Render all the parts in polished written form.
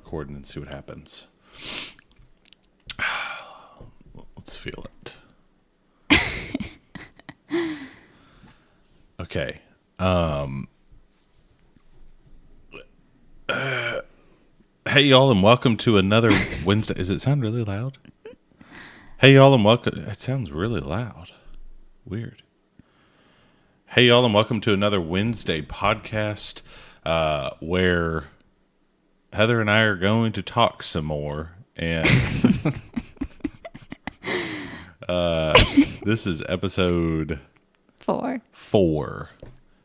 recording and see what happens. Let's feel it. Okay. Hey, y'all, and welcome to another Wednesday. Does it sound really loud? Hey, y'all, and welcome. It sounds really loud. Weird. Hey, y'all, and welcome to another Wednesday podcast where Heather and I are going to talk some more. And this is episode 4.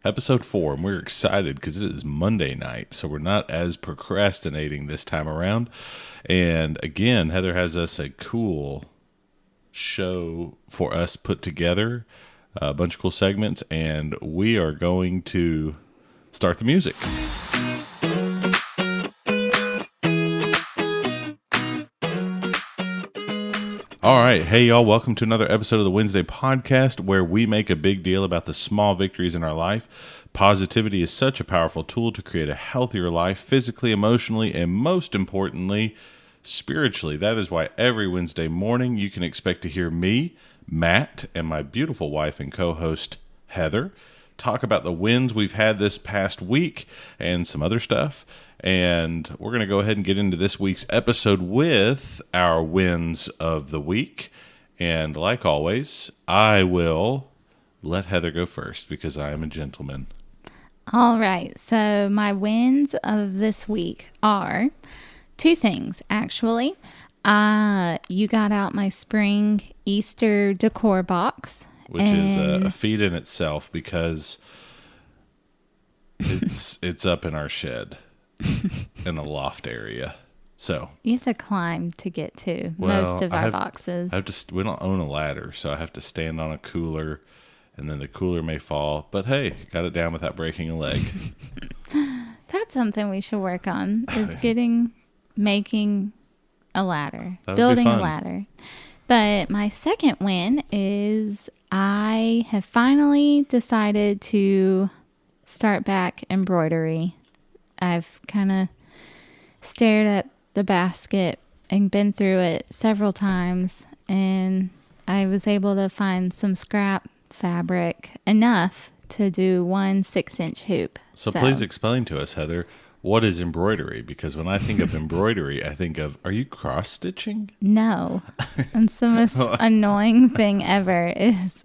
Episode 4, and we're excited because it is Monday night, so we're not as procrastinating this time around. And again, Heather has us a cool show for us put together, a bunch of cool segments, and we are going to start the music. All right. Hey, y'all. Welcome to another episode of the Wednesday podcast where we make a big deal about the small victories in our life. Positivity is such a powerful tool to create a healthier life, physically, emotionally, and most importantly, spiritually. That is why every Wednesday morning you can expect to hear me, Matt, and my beautiful wife and co-host, Heather, talk about the wins we've had this past week and some other stuff. And we're going to go ahead and get into this week's episode with our wins of the week. And like always, I will let Heather go first because I am a gentleman. All right. So my wins of this week are 2 things, actually. You got out my spring Easter decor box. Which is a feat in itself because it's up in our shed. In a loft area, so you have to climb to get to most of our boxes. We don't own a ladder, so I have to stand on a cooler, and then the cooler may fall. But hey, got it down without breaking a leg. That's something we should work on: is making a ladder, building a ladder. But my second win is I have finally decided to start back embroidery. I've kind of stared at the basket and been through it several times, and I was able to find some scrap fabric enough to do one 6-inch hoop. So please explain to us, Heather, what is embroidery? Because when I think of embroidery, I think of, are you cross-stitching? No. It's the most annoying thing ever is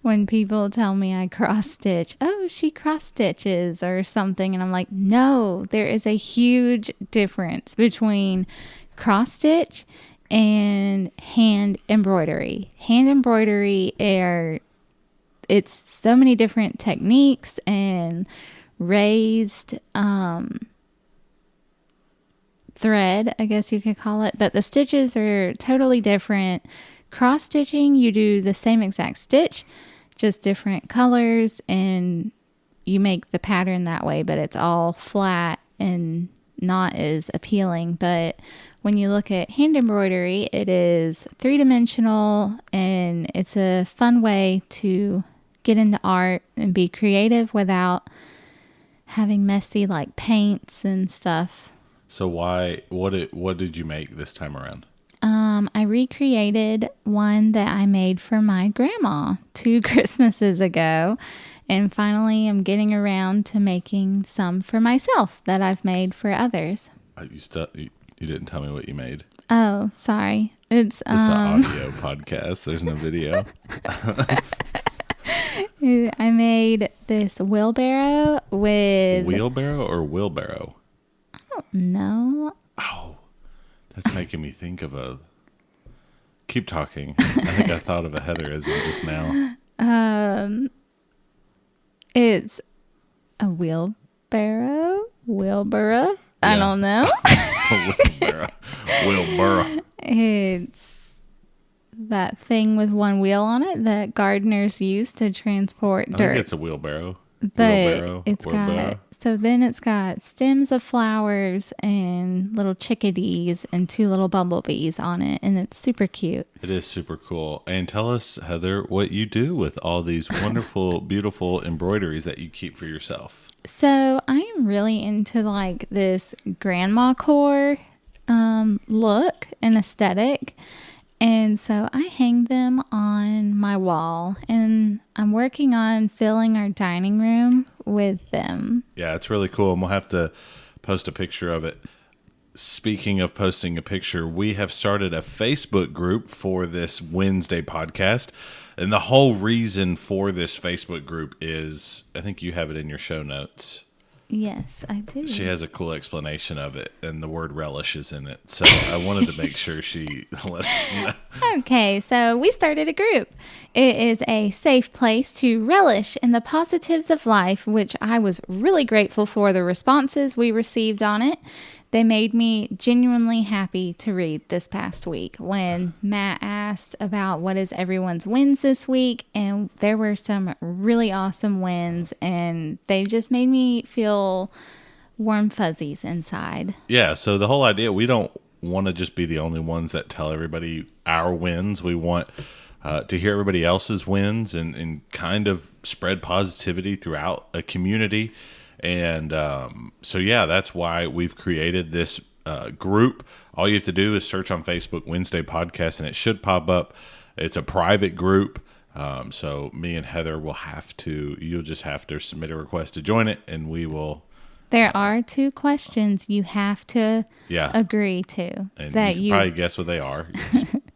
when people tell me I cross-stitch. Oh, she cross-stitches or something. And I'm like, no, there is a huge difference between cross-stitch and hand embroidery. Hand embroidery it's so many different techniques and raised thread, I guess you could call it, but the stitches are totally different. Cross stitching, you do the same exact stitch, just different colors, and you make the pattern that way, but it's all flat and not as appealing. But when you look at hand embroidery, it is 3-dimensional, and it's a fun way to get into art and be creative without having messy like paints and stuff. So what did you make this time around? I recreated one that I made for my grandma 2 Christmases ago, and finally I'm getting around to making some for myself that I've made for others. You didn't tell me what you made. Oh, sorry. It's an audio podcast. There's no video. I made this wheelbarrow with... Wheelbarrow or wheelbarrow? I don't know. Oh, that's making me think of a... Keep talking. I think I thought of a Heatherism just now. It's a wheelbarrow? Wheelbarrow? Yeah. I don't know. Wheelbarrow. It's that thing with one wheel on it that gardeners use to transport dirt. I think it's a wheelbarrow. But it's got stems of flowers and little chickadees and 2 little bumblebees on it, and it's super cute. It is super cool. And tell us, Heather, what you do with all these wonderful, beautiful embroideries that you keep for yourself. So I am really into like this grandma core look and aesthetic. And so I hang them on my wall, and I'm working on filling our dining room with them. Yeah, it's really cool, and we'll have to post a picture of it. Speaking of posting a picture, we have started a Facebook group for this Wednesday podcast. And the whole reason for this Facebook group is, I think you have it in your show notes. Yes, I do. She has a cool explanation of it, and the word relish is in it. So I wanted to make sure she let us know. Okay, so we started a group. It is a safe place to relish in the positives of life, which I was really grateful for the responses we received on it. They made me genuinely happy to read this past week when Matt asked about what is everyone's wins this week, and there were some really awesome wins, and they just made me feel warm fuzzies inside. Yeah, so the whole idea, we don't want to just be the only ones that tell everybody our wins. We want to hear everybody else's wins and kind of spread positivity throughout a community. And so, yeah, that's why we've created this group. All you have to do is search on Facebook Wednesday Podcast, and it should pop up. It's a private group. So me and Heather you'll just have to submit a request to join it, and we will. There are 2 questions you have to agree to. And that you can probably guess what they are.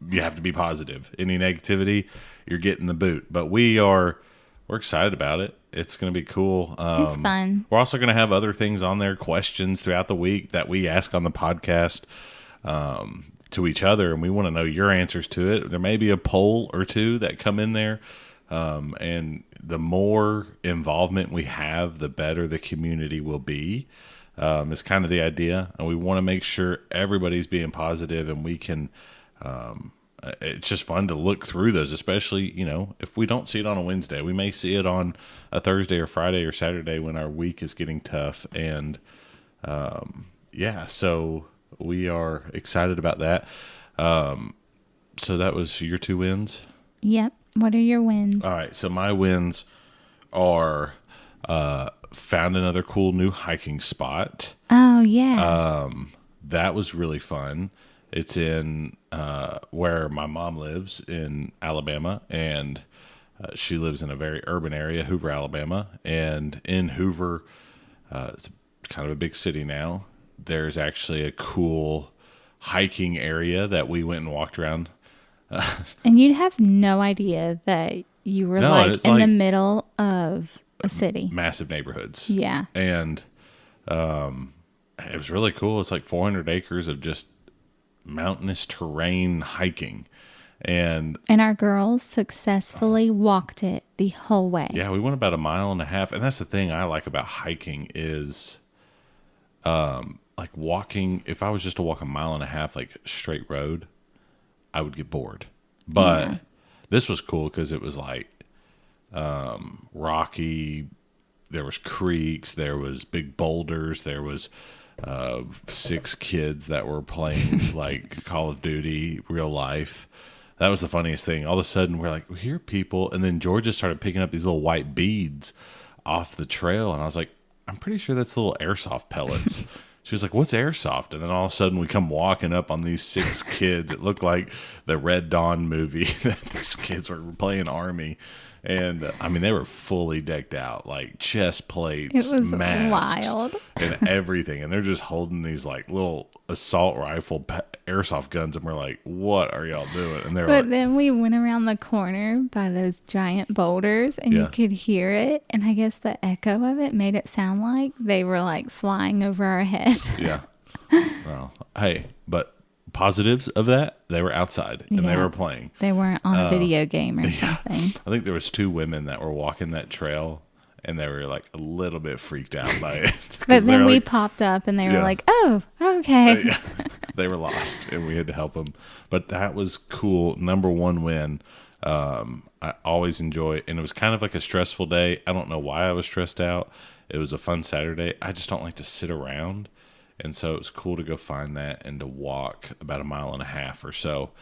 You have to be positive. Any negativity, you're getting the boot. But we're excited about it. It's going to be cool. It's fun. We're also going to have other things on there, questions throughout the week that we ask on the podcast to each other, and we want to know your answers to it. There may be a poll or 2 that come in there, and the more involvement we have, the better the community will be. It's kind of the idea, and we want to make sure everybody's being positive, and we can it's just fun to look through those, especially, if we don't see it on a Wednesday, we may see it on a Thursday or Friday or Saturday when our week is getting tough. And so we are excited about that. So that was your 2 wins? Yep. What are your wins? All right. So my wins are found another cool new hiking spot. Oh, yeah. That was really fun. It's in where my mom lives in Alabama, and she lives in a very urban area, Hoover, Alabama. And in Hoover, it's kind of a big city now. There's actually a cool hiking area that we went and walked around. And you'd have no idea that you were in the middle of a city. Massive neighborhoods. Yeah. And it was really cool. It's like 400 acres of just mountainous terrain hiking, and our girls successfully walked it the whole way. Yeah, we went about 1.5 miles, and that's the thing I like about hiking is like walking. If I was just to walk 1.5 miles like straight road, I would get bored. But this was cool because it was like rocky. There was creeks, there was big boulders, there was 6 kids that were playing like Call of Duty real life. That was the funniest thing. All of a sudden we're like, we hear people, and then Georgia started picking up these little white beads off the trail, and I was like, I'm pretty sure that's little airsoft pellets. She was like, what's airsoft? And then all of a sudden we come walking up on these 6 kids. It looked like the Red Dawn movie that these kids were playing Army. And they were fully decked out, like chest plates, it was masks, wild, and everything. And they're just holding these like little assault rifle airsoft guns, and we're like, "What are y'all doing?" And then we went around the corner by those giant boulders, and you could hear it. And I guess the echo of it made it sound like they were like flying over our head. Yeah. Well, hey, but positives of that, they were outside and they were playing. They weren't on a video game or something. I think there was 2 women that were walking that trail, and they were like a little bit freaked out by it. But then we popped up and they were like, oh, okay. They were lost and we had to help them. But that was cool. Number 1 win. I always enjoy, and it was kind of like a stressful day. I don't know why I was stressed out. It was a fun Saturday. I just don't like to sit around. And so it was cool to go find that and to walk about 1.5 miles or so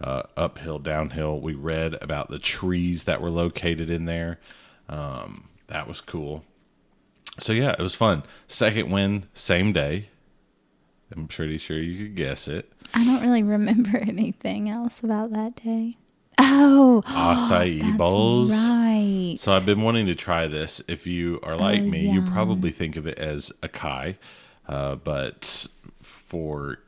uphill, downhill. We read about the trees that were located in there. That was cool. So, yeah, it was fun. Second win, same day. I'm pretty sure you could guess it. I don't really remember anything else about that day. Oh, Acai that's bowls. right. So I've been wanting to try this. If you are like me, you yum. probably think of it as acai, but for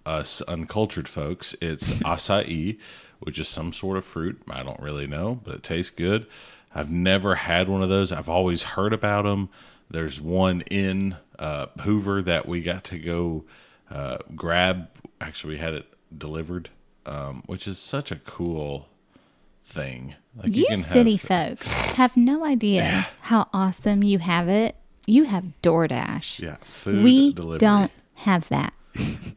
us uncultured folks, it's acai, which is some sort of fruit. I don't really know, but it tastes good. I've never had one of those. I've always heard about them. There's one in Hoover that we got to go grab. Actually, we had it delivered, which is such a cool thing. Like You city folks have no idea how awesome you have it. You have DoorDash. Yeah, food We delivery. don't have that.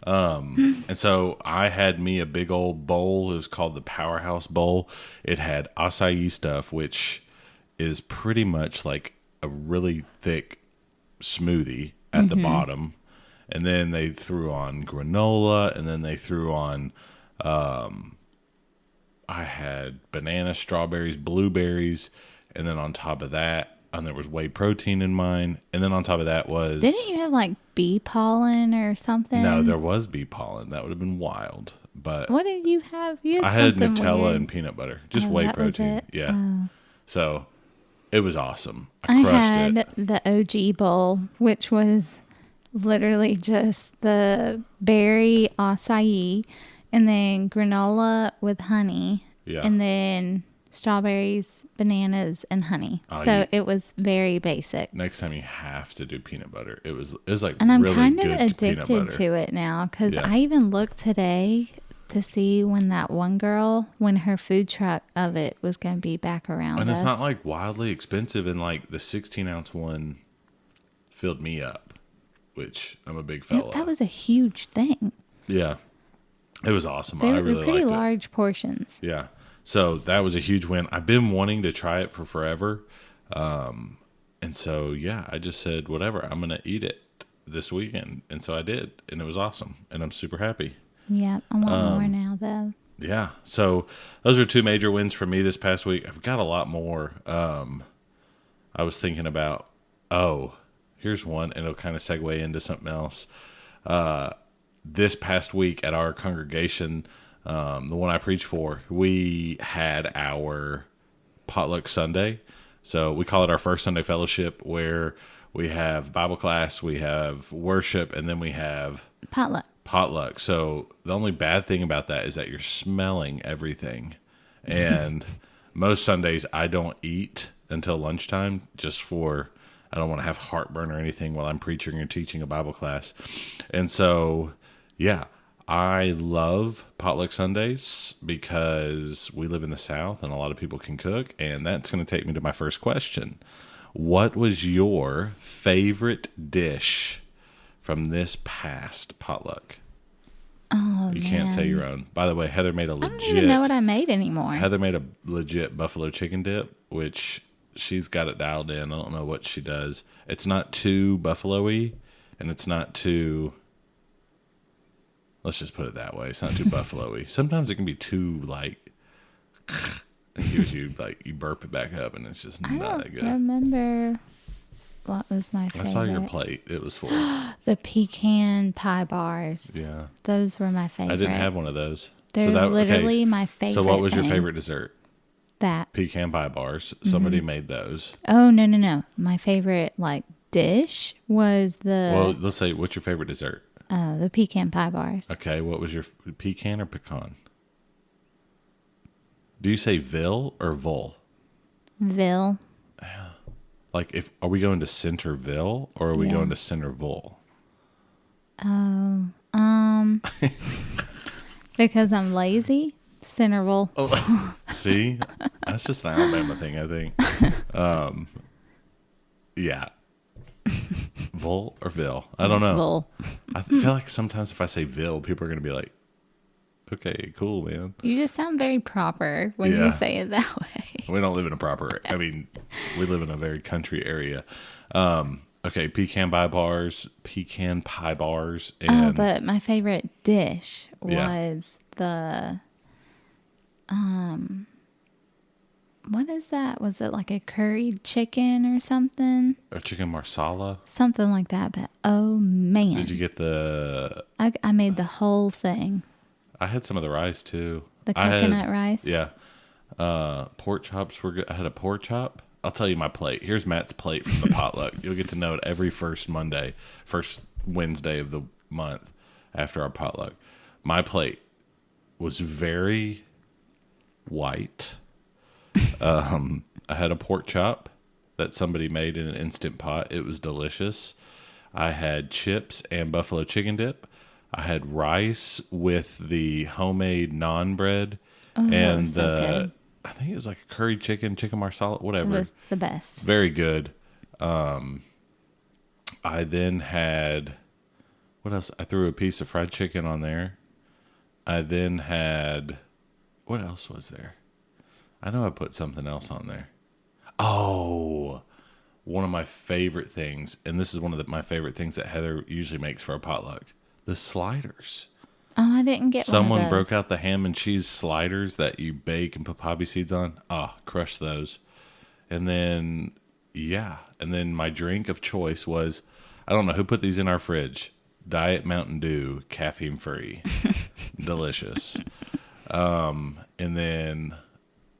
And so I had me a big old bowl. It was called the Powerhouse Bowl. It had acai stuff, which is pretty much like a really thick smoothie at the bottom. And then they threw on granola, and then they threw on I had bananas, strawberries, blueberries, and then on top of that, and there was whey protein in mine, and then on top of that was Didn't you have like bee pollen or something? no, there was bee pollen. That would have been wild, but What did you have? You had I had something Nutella weird. and peanut butter, just Oh, whey that was protein. it? Yeah, Oh. so it was awesome. I I crushed had it. the OG bowl, which was literally just the berry acai and then granola with honey. Yeah. And then strawberries, bananas, and honey. Oh, So it was very basic. Next time you have to do peanut butter. It was like And I'm really kind of good peanut addicted butter. to it now because Yeah. I even looked today to see when that one girl, when her food truck of it was going to be back around And us. it's not like wildly expensive, and like the 16-ounce one filled me up, which I'm a big fella. That was a huge thing. Yeah. It was awesome. They I were really pretty liked it. large portions. Yeah. So that was a huge win. I've been wanting to try it for forever. And so, yeah, I just said, whatever, I'm going to eat it this weekend. And so I did. And it was awesome. And I'm super happy. Yeah, I want more now, though. Yeah. So those are two major wins for me this past week. I've got a lot more. I was thinking about, here's one, and it'll kind of segue into something else. This past week at our congregation, the one I preach for, we had our potluck Sunday. So we call it our first Sunday fellowship, where we have Bible class, we have worship, and then we have potluck. So the only bad thing about that is that you're smelling everything. And most Sundays I don't eat until lunchtime, I don't want to have heartburn or anything while I'm preaching or teaching a Bible class. And so, yeah, I love potluck Sundays because we live in the South and a lot of people can cook. And that's going to take me to my first question. What was your favorite dish from this past potluck? Oh, You can't say your own. By the way, Heather made a I don't even know what I made anymore. Heather made a legit buffalo chicken dip, which she's got it dialed in. I don't know what she does. It's not too buffalo-y, and it's not too... Let's just put it that way. It's not too buffalo-y. Sometimes it can be too, like... It gives you, like, you burp it back up, and it's just not that good. I remember what was my favorite. I saw your plate. It was full. The pecan pie bars. Yeah. Those were my favorite. I didn't have one of those. They're literally my favorite. So what was your thing. favorite dessert? That. Pecan pie bars. Somebody made those. Oh, no. My favorite, dish was Well, let's say, what's your favorite dessert? the pecan pie bars. Okay, what was your pecan or pecan? Do you say Ville or Vol? Ville. Like, are we going to Centerville or are we going to Centerville? Oh, because I'm lazy. Centerville. Oh, see, that's just an Alabama thing, I think. Yeah, Vol or Ville? I don't know. Ville. I feel like sometimes if I say Ville, people are going to be like, "Okay, cool, man." You just sound very proper when you say it that way. We don't live in a proper. I mean, we live in a very country area. Okay, pecan pie bars, and But my favorite dish was the what is that? Was it like a curried chicken or something? Or chicken marsala. Something like that. But oh man. Did you get the... I made the whole thing. I had some of the rice too. The coconut rice? Yeah. Pork chops were good. I had a pork chop. I'll tell you my plate. Here's Matt's plate from the potluck. You'll get to know it every first Wednesday of the month after our potluck. My plate was very white. I had a pork chop that somebody made in an Instant Pot. It was delicious. I had chips and buffalo chicken dip. I had rice with the homemade naan bread and so good. I think it was like a curry chicken marsala, whatever. It was the best. Very good. I then had, what else? I threw a piece of fried chicken on there. I then had, what else was there? I know I put something else on there. Oh, one of my favorite things, and this is one of my favorite things that Heather usually makes for a potluck, the sliders. Oh, I didn't get Someone one of those. broke out the ham and cheese sliders that you bake and put poppy seeds on. Crush those. And then, and then my drink of choice was, I don't know who put these in our fridge. Diet Mountain Dew, caffeine free. Delicious. And then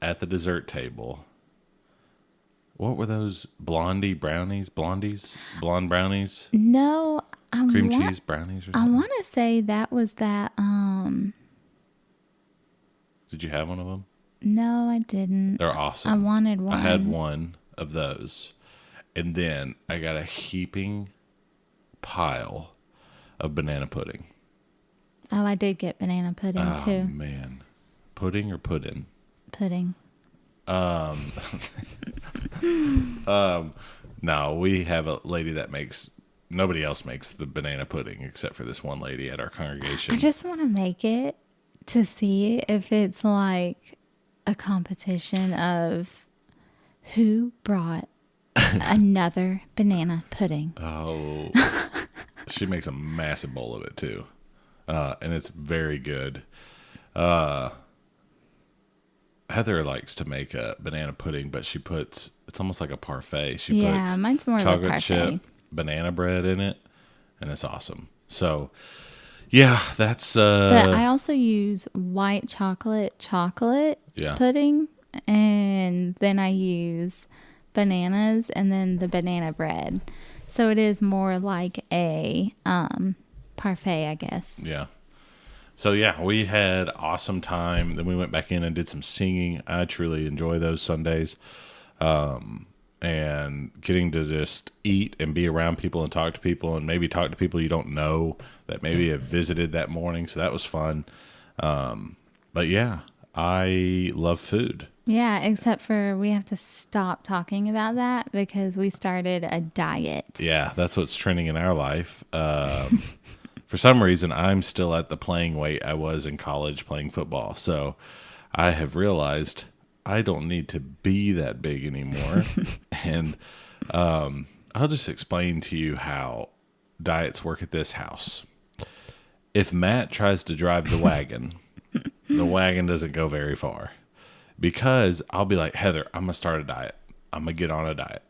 at the dessert table, what were those blonde brownies? No, Cream cheese brownies or I something? want to say that was that. Did you have one of them? No, I didn't. They're awesome. I wanted one. I had one of those. And then I got a heaping pile of banana pudding. Oh, I did get banana pudding Oh, too. man. Pudding or pudding? Pudding. No, we have a lady that makes, nobody else makes the banana pudding except for this one lady at our congregation. I just want to make it to see if it's like a competition of who brought another banana pudding. Oh, she makes a massive bowl of it too. And it's very good. Heather likes to make a banana pudding, but she puts, it's almost like a parfait. She puts mine's more of a chocolate parfait. chip banana bread in it, and it's awesome. So, yeah, that's... But I also use white chocolate Yeah. pudding, and then I use bananas and then the banana bread. So it is more like a parfait, I guess. Yeah. So, yeah, we had awesome time. Then we went back in and did some singing. I truly enjoy those Sundays. And getting to just eat and be around people and talk to people and maybe talk to people you don't know that maybe have visited that morning. So that was fun. But, yeah, I love food. Yeah, except for we have to stop talking about that because we started a diet. Yeah, that's what's trending in our life. For some reason, I'm still at the playing weight I was in college playing football. So I have realized I don't need to be that big anymore. And I'll just explain to you how diets work at this house. If Matt tries to drive the wagon doesn't go very far. Because I'll be like, Heather, I'm going to start a diet. I'm going to get on a diet.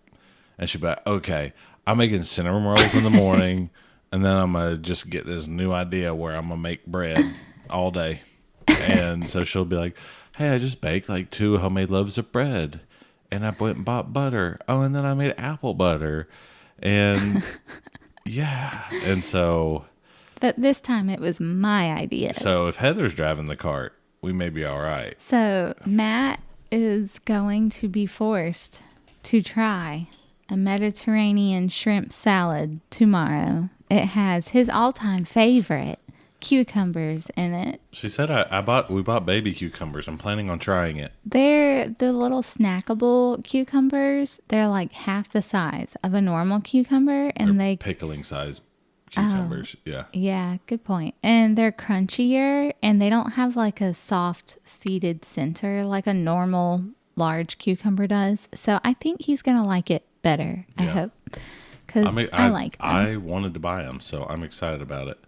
And she'll be like, okay, I'm making cinnamon rolls in the morning. And then I'm going to just get this new idea where I'm going to make bread all day. And so she'll be like, hey, I just baked like 2 homemade loaves of bread. And I went and bought butter. Oh, and then I made apple butter. And yeah. And so. But this time it was my idea. So if Heather's driving the cart, we may be all right. So Matt is going to be forced to try a Mediterranean shrimp salad tomorrow. It has his all-time favorite cucumbers in it. She said we bought baby cucumbers. I'm planning on trying it. They're the little snackable cucumbers. They're like half the size of a normal cucumber, and They're pickling size cucumbers. Yeah. Yeah, good point. And they're crunchier, and they don't have like a soft seeded center like a normal large cucumber does. So I think he's gonna like it better. I hope, because I like them. I wanted to buy them, so I'm excited about it.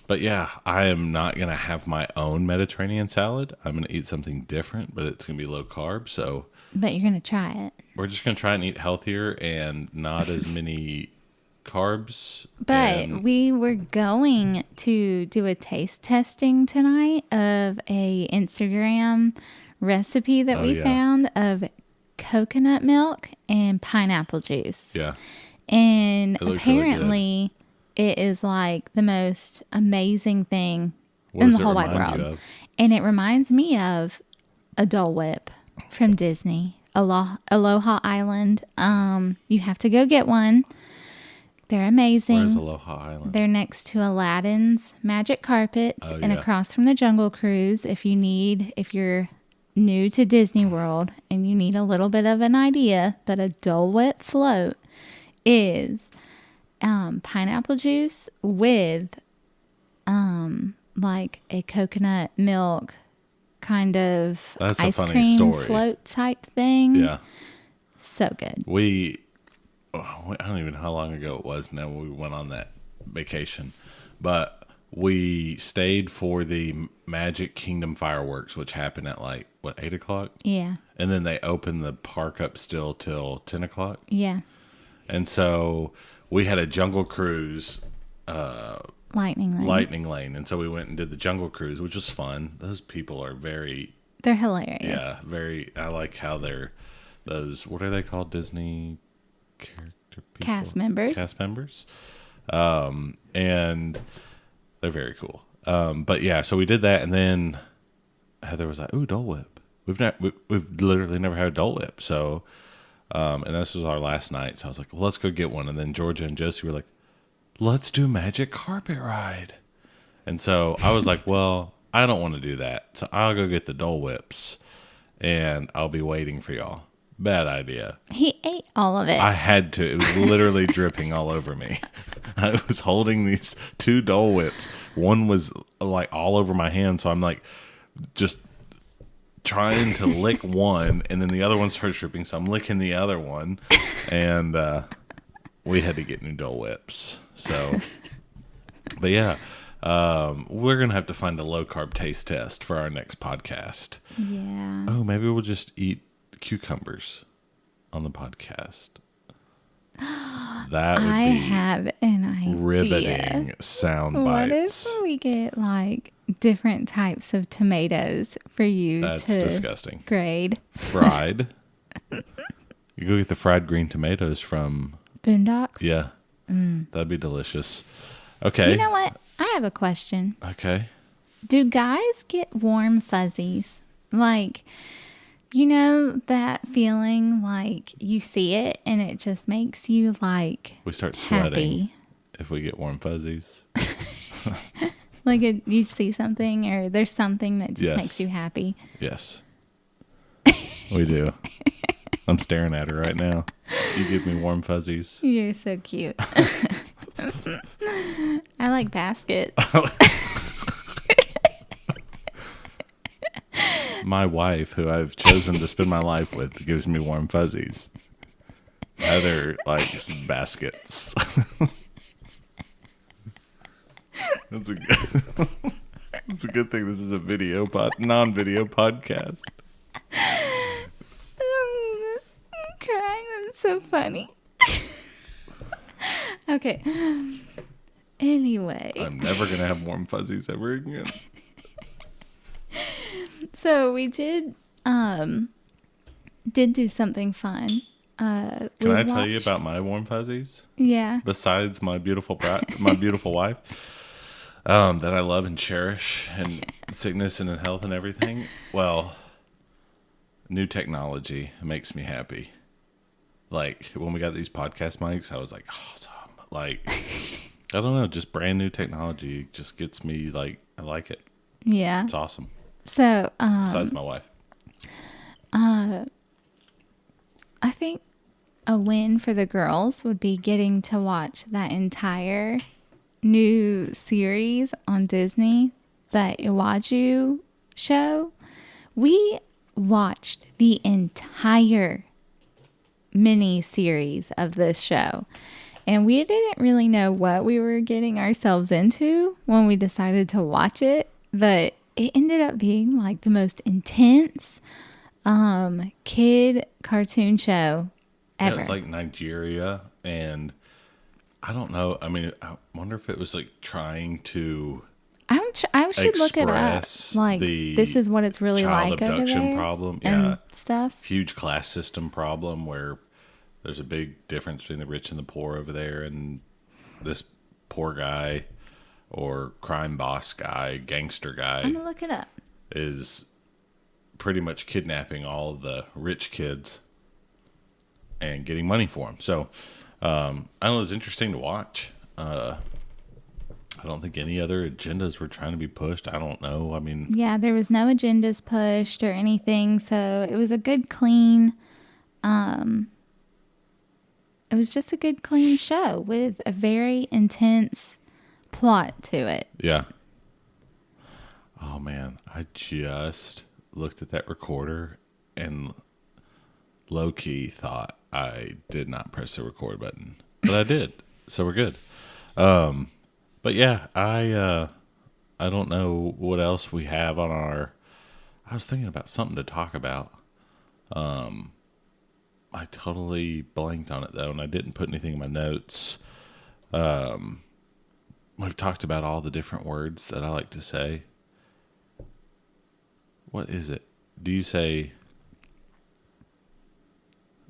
But yeah, I am not going to have my own Mediterranean salad. I'm going to eat something different, but it's going to be low carb. So But you're going to try it. we're just going to try and eat healthier and not as many carbs. But And we were going to do a taste testing tonight of a Instagram recipe that we yeah. found of coconut milk and pineapple juice. yeah, And It looked really apparently it is like the most amazing thing what in does the it whole wide remind you world. of? And it reminds me of a Dole Whip from Disney, Aloha Island. You have to go get one. They're amazing. Where's Aloha Island? They're next to Aladdin's Magic Carpet Oh, and yeah. across from the Jungle Cruise. If you're new to Disney World and you need a little bit of an idea, but a Dole Whip float is pineapple juice with like a coconut milk kind of That's a ice funny cream story. float type thing. Yeah. So good. I don't even know how long ago it was now when we went on that vacation, but we stayed for the Magic Kingdom fireworks, which happened at 8 o'clock? Yeah. And then they opened the park up still till 10 o'clock. Yeah. And so we had a Jungle Cruise Lightning Lane. And so we went and did the Jungle Cruise, which was fun. Those people are They're hilarious. yeah, I like how what are they called? Disney character people? Cast members. Cast members. And they're very cool. But yeah, so we did that, and then Heather was like, "Ooh, Dole Whip. We've literally never had a Dole Whip." So, and this was our last night. So I was like, "Well, let's go get one." And then Georgia and Josie were like, "Let's do Magic Carpet Ride." And so I was like, "Well, I don't want to do that. So I'll go get the Dole Whips, and I'll be waiting for y'all." Bad idea. He ate all of it. I had to. It was literally dripping all over me. I was holding these 2 Dole Whips. One was like all over my hand, so I'm like just trying to lick one, and then the other one starts dripping, so I'm licking the other one, and we had to get new Dole Whips. So, but yeah, we're gonna have to find a low carb taste test for our next podcast. Yeah. Oh, maybe we'll just eat cucumbers on the podcast. That would I be have an idea. riveting sound What bites. if we get like different types of tomatoes for you That's to disgusting. grade? Fried. You go get the fried green tomatoes from Boondocks? yeah. That'd be delicious. Okay. You know what? I have a question. Okay. Do guys get warm fuzzies? Like, you know that feeling like you see it and it just makes you like We start sweating happy. if we get warm fuzzies. Like you see something or there's something that just Yes. makes you happy. Yes. We do. I'm staring at her right now. You give me warm fuzzies. You're so cute. I like baskets. My wife, who I've chosen to spend my life with, gives me warm fuzzies. Heather likes baskets. That's a good. It's a good thing this is a non-video podcast. I'm crying. That's so funny. Okay. Anyway. I'm never gonna have warm fuzzies ever again. So we did do something fun. Can I tell you about my warm fuzzies? Yeah. Besides my beautiful wife, that I love and cherish, in sickness and in health and everything. Well, new technology makes me happy. Like when we got these podcast mics, I was like, awesome. Like, I don't know, just brand new technology just gets me like, I like it. Yeah. It's awesome. So Besides my wife. I think a win for the girls would be getting to watch that entire new series on Disney, the Iwaju show. We watched the entire mini series of this show, And we didn't really know what we were getting ourselves into when we decided to watch it, but it ended up being like the most intense kid cartoon show ever. Yeah, it's like Nigeria, and I don't know. I mean, I wonder if it was like trying to I should look it up. express Like, the this is what it's really child like over abduction there problem. and Yeah, stuff. huge class system problem where there's a big difference between the rich and the poor over there, and this poor guy or crime boss guy, gangster guy, I'm gonna look it up. is pretty much kidnapping all of the rich kids and getting money for them. So I don't know, it's interesting to watch. I don't think any other agendas were trying to be pushed. I don't know. I mean, Yeah, there was no agendas pushed or anything, so it was a good, clean. It was just a good, clean show with a very intense plot to it. yeah. Oh man, I just looked at that recorder and low key thought I did not press the record button, but I did. So we're good. But yeah, I don't know what else we have on our. I was thinking about something to talk about. I totally blanked on it though, and I didn't put anything in my notes. We've talked about all the different words that I like to say. What is it? Do you say?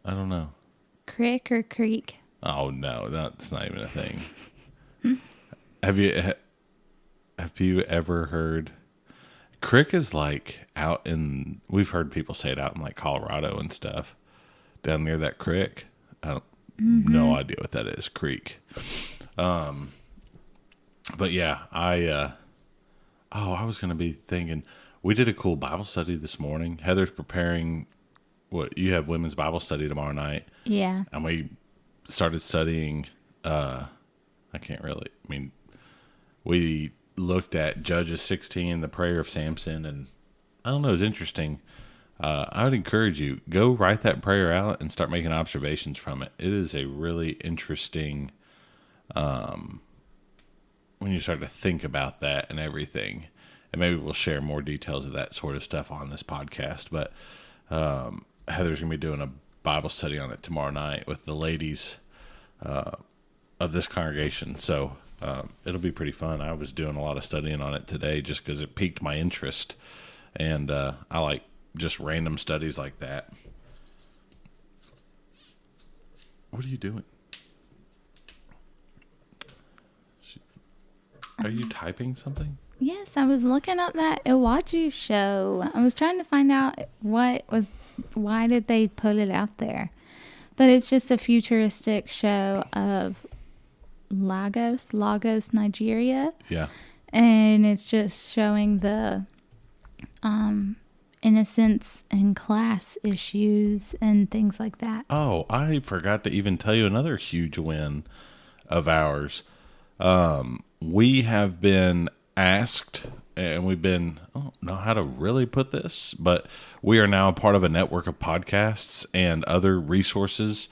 I don't know. Crick or creek? Oh no, that's not even a thing. Have you ever heard? Crick is like out in. We've heard people say it out in like Colorado and stuff, down near that creek. I don't no idea what that is. Creek. But yeah, I was gonna be thinking. We did a cool Bible study this morning. Heather's preparing. What you have women's Bible study tomorrow night. Yeah. And we started studying. I can't really. I mean, we looked at Judges 16, the prayer of Samson, and I don't know. It was interesting. I would encourage you go write that prayer out and start making observations from it. It is a really interesting. When you start to think about that and everything, and maybe we'll share more details of that sort of stuff on this podcast. But Heather's gonna be doing a Bible study on it tomorrow night with the ladies of this congregation. So it'll be pretty fun. I was doing a lot of studying on it today just because it piqued my interest, and I like just random studies like that. What are you doing? Are you typing something? Yes, I was looking up that Iwaju show. I was trying to find out why did they put it out there. But it's just a futuristic show of Lagos, Nigeria. Yeah. And it's just showing the innocence and class issues and things like that. Oh, I forgot to even tell you another huge win of ours. We have been asked, and we've been, I don't know how to really put this, but we are now a part of a network of podcasts and other resources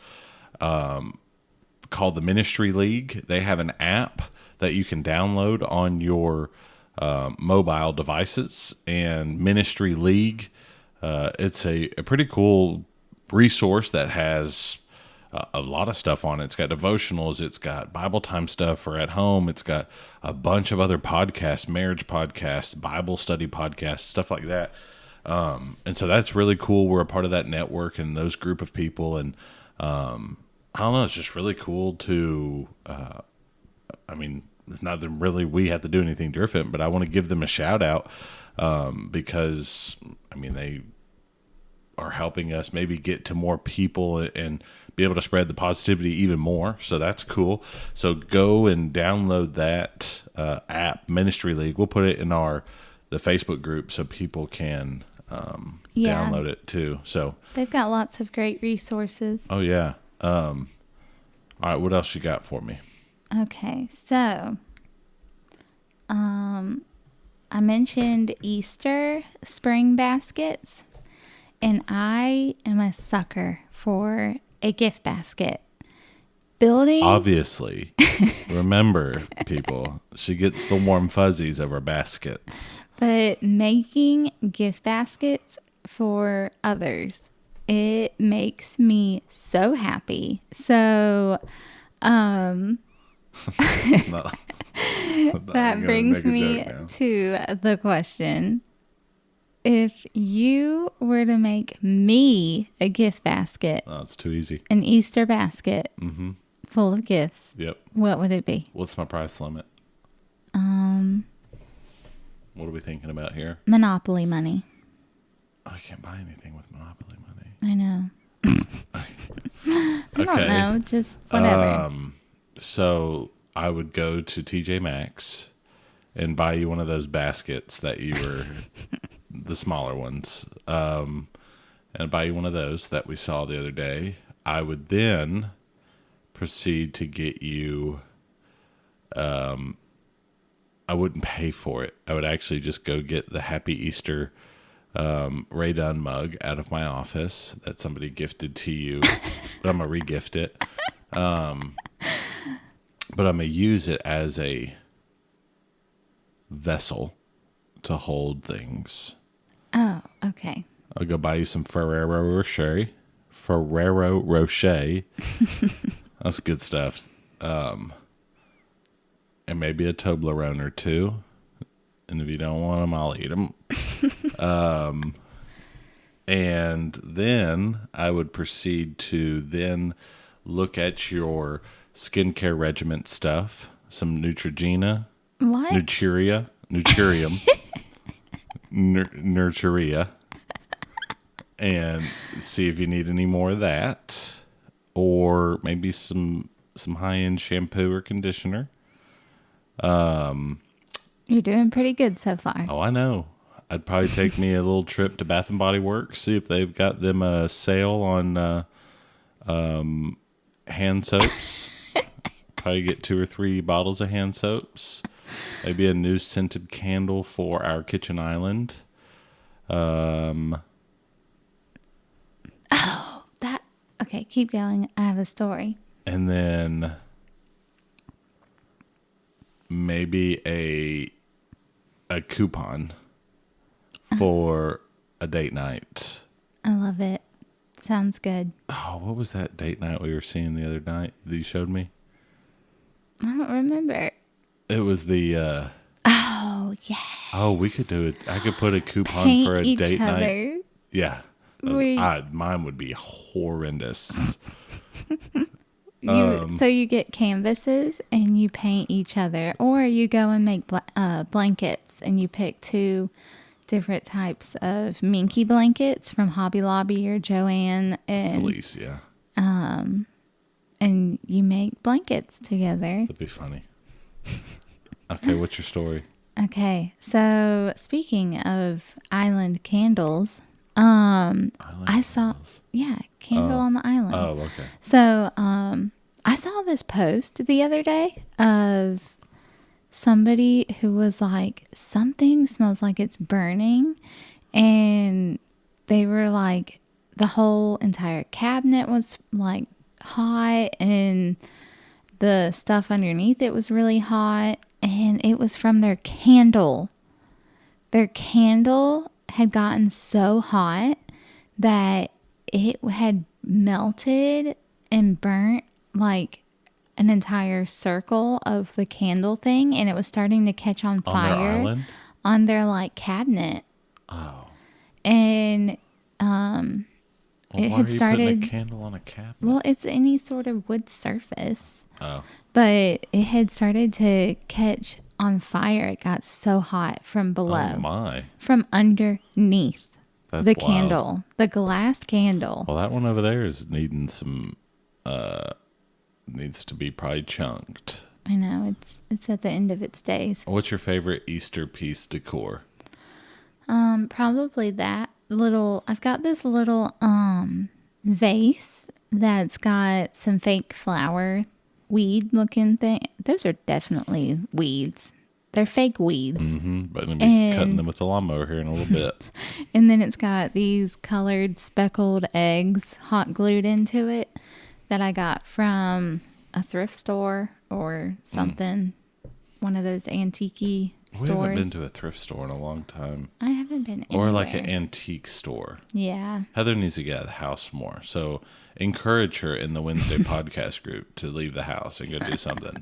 called the Ministry League. They have an app that you can download on your mobile devices, and Ministry League, it's a pretty cool resource that has a lot of stuff on it. It's got devotionals, it's got Bible time stuff for at home, it's got a bunch of other podcasts, marriage podcasts, Bible study podcasts, stuff like that. And so that's really cool. We're a part of that network and those group of people. And I don't know, it's just really cool to, I mean, it's not that really we have to do anything different, but I want to give them a shout out because, I mean, they are helping us maybe get to more people and be able to spread the positivity even more. So that's cool. So go and download that app, Ministry League. We'll put it in the Facebook group so people can download it too. So they've got lots of great resources. Oh yeah. All right. What else you got for me? Okay. So, I mentioned Easter spring baskets, and I am a sucker for a gift basket building, Obviously. Remember, people, she gets the warm fuzzies over baskets. but making gift baskets for others, it makes me so happy. So, No, that brings me to the question. If you were to make me a gift basket, oh, it's too easy. an Easter basket full of gifts, Yep. what would it be? What's my price limit? What are we thinking about here? Monopoly money. I can't buy anything with Monopoly money. I know. I don't know. Just whatever. So I would go to TJ Maxx and buy you one of those baskets that you were, the smaller ones, and buy you one of those that we saw the other day. I would then proceed to get you, I wouldn't pay for it. I would actually just go get the Happy Easter Ray Dunn mug out of my office that somebody gifted to you. But I'm going to re-gift it. But I'm going to use it as a vessel to hold things. Oh, okay. I'll go buy you some Ferrero Rocher. Ferrero Rocher. That's good stuff. And maybe a Toblerone or two. And if you don't want them, I'll eat them. And then I would proceed to then look at your skincare regimen stuff. Some Neutrogena. What? Nuturium. Nurturia. And see if you need any more of that. Or maybe some high-end shampoo or conditioner. You're doing pretty good so far. Oh, I know. I'd probably take me a little trip to Bath and Body Works, see if they've got them a sale on hand soaps. Probably get 2 or 3 bottles of hand soaps. Maybe a new scented candle for our kitchen island. Okay, keep going. I have a story. And then maybe a coupon for a date night. I love it. Sounds good. Oh, what was that date night we were seeing the other night that you showed me? I don't remember. It was the Oh, yeah. oh, we could do it. I could put a coupon Paint for a each date other. night. Yeah. Mine would be horrendous. So you get canvases and you paint each other, or you go and make blankets and you pick 2 different types of minky blankets from Hobby Lobby or Joann, and Fleece, yeah. and you make blankets together. That'd be funny. Okay, what's your story? Okay, so speaking of island candles, I saw candle on the island. Oh, okay. So I saw this post the other day of somebody who was like, something smells like it's burning, and they were like, the whole entire cabinet was like hot, and the stuff underneath it was really hot, and it was from their candle. Their candle had gotten so hot that it had melted and burnt like an entire circle of the candle thing, and it was starting to catch on fire their island? on their like cabinet. Oh. And Well, it why had are you started putting a candle on a cabinet? Well, it's any sort of wood surface. Oh. But it had started to catch on fire. It got so hot from below. Oh my. From underneath That's the wild. candle. The glass candle. Well, that one over there is needing some needs to be probably chunked. I know, it's at the end of its days. What's your favorite Easter piece decor? Probably that little, I've got this little vase that's got some fake flower weed looking thing. Those are definitely weeds. They're fake weeds. Mm-hmm. But I'm going to be cutting them with the lawnmower here in a little bit. And then it's got these colored speckled eggs hot glued into it that I got from a thrift store or something, one of those antique stores. We haven't been to a thrift store in a long time. I haven't been anywhere. Or like an antique store. Yeah. Heather needs to get out of the house more. So encourage her in the Wednesday podcast group to leave the house and go do something.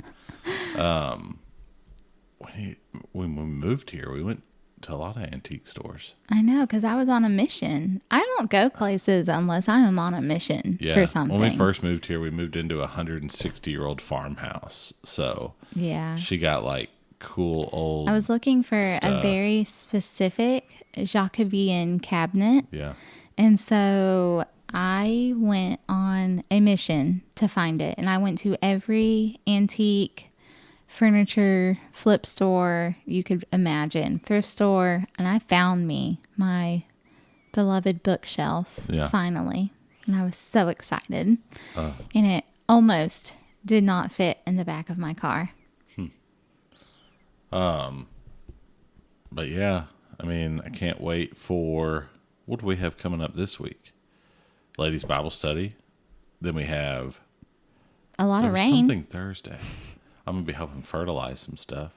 When we moved here, we went to a lot of antique stores. I know, because I was on a mission. I don't go places unless I am on a mission for something. When we first moved here, we moved into a 160-year-old farmhouse. So yeah, she got like cool old I was looking for stuff. a very specific Jacobean cabinet. Yeah. And so I went on a mission to find it. And I went to every antique furniture flip store you could imagine, thrift store, and I found me my beloved bookshelf finally. And I was so excited. And it almost did not fit in the back of my car. But yeah, I mean, I can't wait for, what do we have coming up this week? Ladies Bible study. Then we have a lot of rain. Something Thursday. I'm going to be helping fertilize some stuff.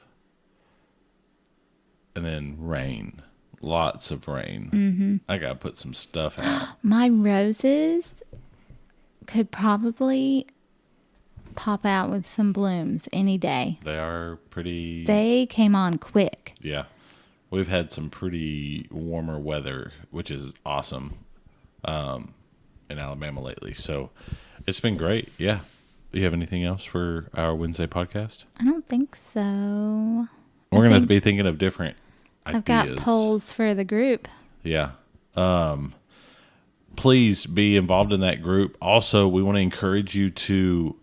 And then rain. Lots of rain. Mm-hmm. I got to put some stuff out. My roses could probably pop out with some blooms any day. They are pretty... They came on quick. Yeah. We've had some pretty warmer weather, which is awesome in Alabama lately. So it's been great. Yeah. Do you have anything else for our Wednesday podcast? I don't think so. We're going to have to be thinking of different ideas. I've got polls for the group. Yeah. Please be involved in that group. Also, we want to encourage you to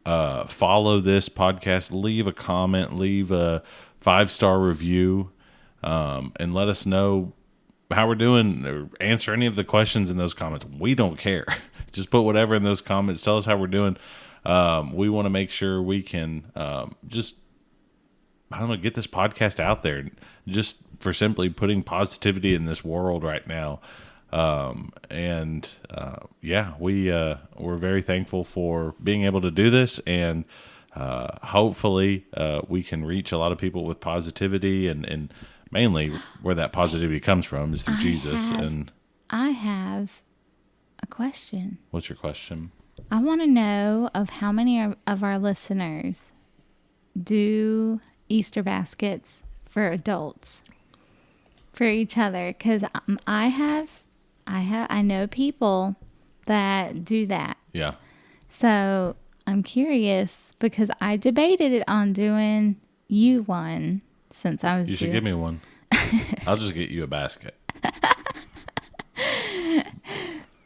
follow this podcast, leave a comment, leave a 5-star review, and let us know how we're doing, or answer any of the questions in those comments. We don't care. Just put whatever in those comments. Tell us how we're doing. We want to make sure we can get this podcast out there, just for simply putting positivity in this world right now. We're very thankful for being able to do this, and hopefully we can reach a lot of people with positivity, and mainly where that positivity comes from is through Jesus. I have a question. What's your question? I want to know of how many of our listeners do Easter baskets for adults, for each other, because I know people that do that. Yeah. So I'm curious, because I debated it on doing you one since I was. You should give me one. I'll just get you a basket.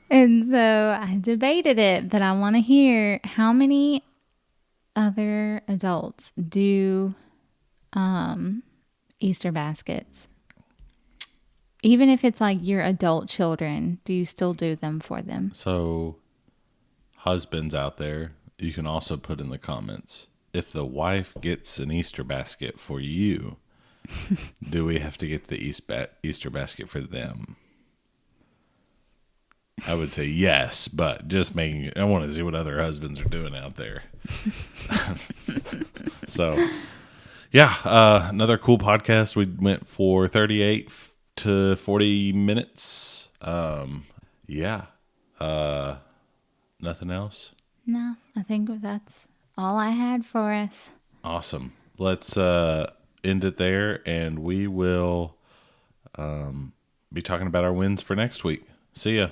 And so I debated it, but I want to hear how many other adults do Easter baskets. Even if it's like your adult children, do you still do them for them? So, husbands out there, you can also put in the comments, if the wife gets an Easter basket for you, do we have to get the Easter basket for them? I would say yes, but I want to see what other husbands are doing out there. So, yeah, another cool podcast. We went for 38 to 40 minutes. Nothing else? No, I think that's all I had for us. Awesome. Let's end it there, and we will be talking about our wins for next week. See ya.